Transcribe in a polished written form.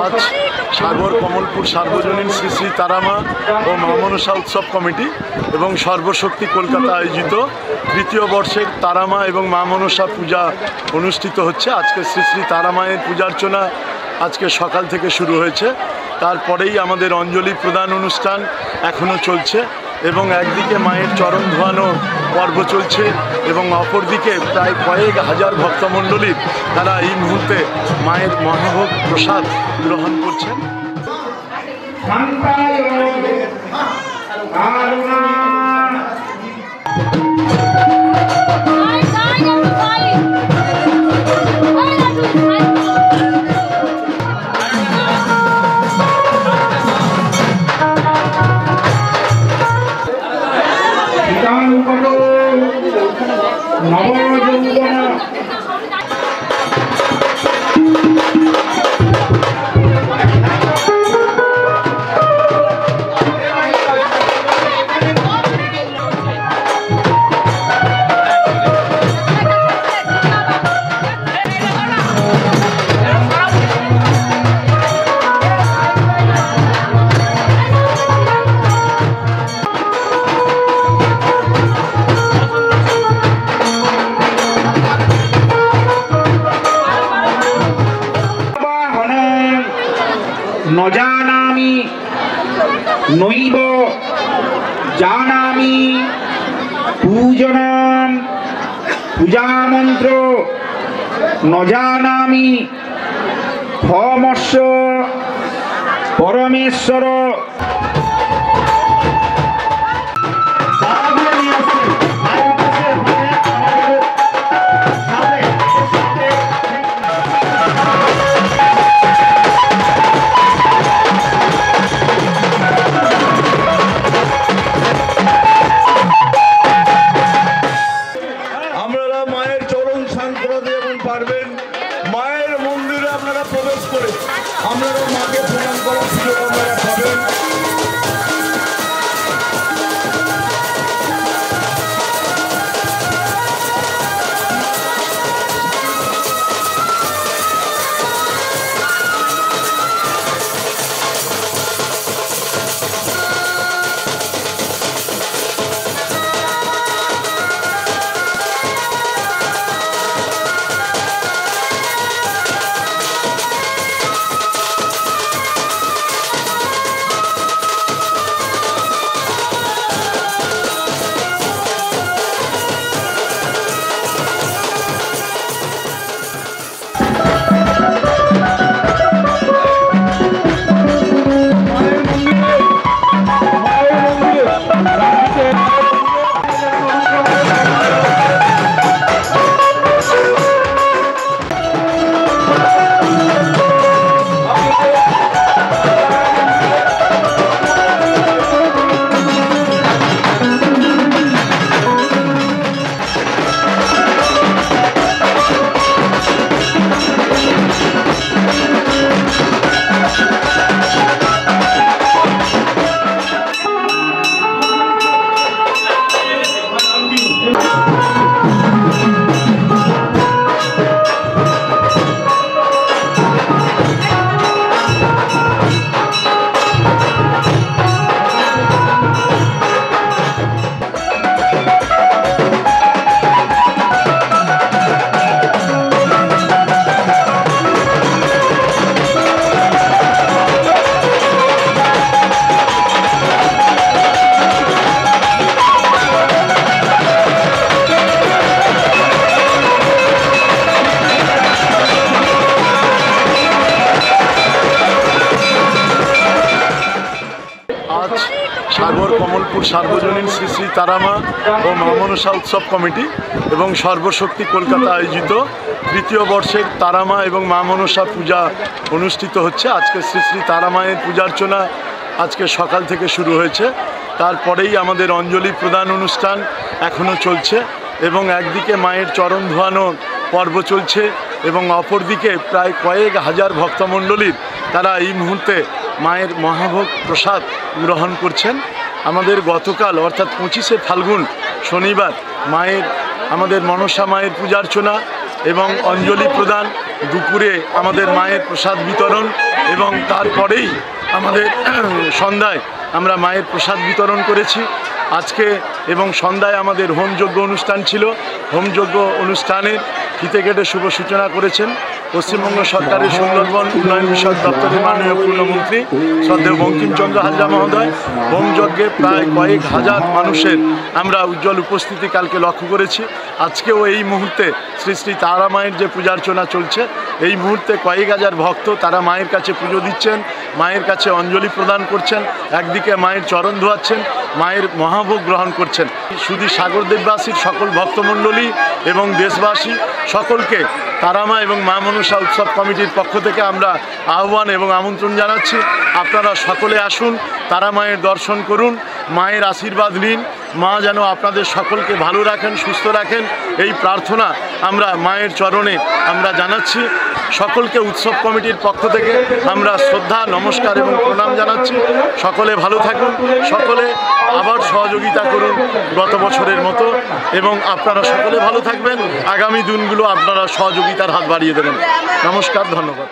আজ সাগর কমলপুর সার্বজনীন শ্রী শ্রী তারামা ও মা মনসা উৎসব কমিটি এবং সর্বশক্তি কলকাতা আয়োজিত তৃতীয় বর্ষের তারামা এবং মা মনসা পূজা অনুষ্ঠিত হচ্ছে। আজকে শ্রী শ্রী তারামায়ের পূজার্চনা আজকে সকাল থেকে শুরু হয়েছে। তারপরেই আমাদের অঞ্জলি প্রদান অনুষ্ঠান এখনও চলছে এবং একদিকে মায়ের চরণ ধোয়ানো পর্ব চলছে এবং অপরদিকে প্রায় কয়েক হাজার ভক্তমণ্ডলীর তারা এই মুহূর্তে মায়ের মহাভোগ প্রসাদ গ্রহণ করছেন। নজানামি নৈব জানামি পূজনম পূজামন্ত্র নজানামি ক্ষমস্য পরমেশ্বর। মায়ের মন্দিরে আপনারা প্রবেশ করে আপনারা মাকে প্রণাম করার সুযোগ আপনারা পাবেন। সাগর কমলপুর সার্বজনীন শ্রী শ্রী তারামা ও মা মনসা উৎসব কমিটি এবং সর্বশক্তি কলকাতা আয়োজিত তৃতীয় বর্ষের তারামা এবং মা মনসা পূজা অনুষ্ঠিত হচ্ছে। আজকে শ্রী শ্রী তারামায়ের পূজার্চনা আজকে সকাল থেকে শুরু হয়েছে। তারপরেই আমাদের অঞ্জলি প্রদান অনুষ্ঠান এখনও চলছে এবং একদিকে মায়ের চরণ ধোয়ানো পর্ব চলছে এবং অপরদিকে প্রায় কয়েক হাজার ভক্তমণ্ডলীর তারা এই মুহূর্তে মায়ের মহাভোগ প্রসাদ গ্রহণ করছেন। আমাদের গতকাল অর্থাৎ 25শে ফাল্গুন শনিবার আমাদের মনসা মায়ের পূজার্চনা এবং অঞ্জলি প্রদান, দুপুরে আমাদের মায়ের প্রসাদ বিতরণ এবং তারপরেই আমাদের সন্ধ্যায় আমরা মায়ের প্রসাদ বিতরণ করেছি। আজকে এবং সন্ধ্যায় আমাদের হোমযজ্ঞ অনুষ্ঠান ছিল। হোমযজ্ঞ অনুষ্ঠানের ফিতে কেটে শুভ সূচনা করেছেন পশ্চিমবঙ্গ সরকারের সুন্দরবন উন্নয়ন বিষয়ক দপ্তরের মাননীয় পূর্ণমন্ত্রী শ্রদ্ধেয় বঙ্কিমচন্দ্র হাজরা মহোদয়। হোমযজ্ঞে প্রায় কয়েক হাজার মানুষের আমরা উজ্জ্বল উপস্থিতি কালকে লক্ষ্য করেছি। আজকেও এই মুহূর্তে শ্রী শ্রী তারা মায়ের যে পূজার্চনা চলছে, এই মুহূর্তে কয়েক হাজার ভক্ত তারা মায়ের কাছে পুজো দিচ্ছেন, মায়ের কাছে অঞ্জলি প্রদান করছেন, একদিকে মায়ের চরণ ধোয়াচ্ছেন, মায়ের মহাভোগ গ্রহণ করছেন। শুধু সাগরদ্বীপবাসীর সকল ভক্তমণ্ডলী এবং দেশবাসী সকলকে তারামা এবং মা মনসা উৎসব কমিটির পক্ষ থেকে আমরা আহ্বান এবং আমন্ত্রণ জানাচ্ছি। আপনারা সকলে আসুন, তারা মায়ের দর্শন করুন, মায়ের আশীর্বাদ নিন। মা যেন আপনাদের সকলকে ভালো রাখেন, সুস্থ রাখেন, এই প্রার্থনা আমরা মায়ের চরণে আমরা জানাচ্ছি। সকলকে উৎসব কমিটির পক্ষ থেকে আমরা শ্রদ্ধা, নমস্কার এবং প্রণাম জানাচ্ছি। সকলে ভালো থাকুন, সকলে আবার সহযোগিতা করুন গত বছরের মতো, এবং আপনারা সকলে ভালো থাকবেন। আগামী দিনগুলো আপনারা সহযোগিতার হাত বাড়িয়ে দেবেন। নমস্কার, ধন্যবাদ।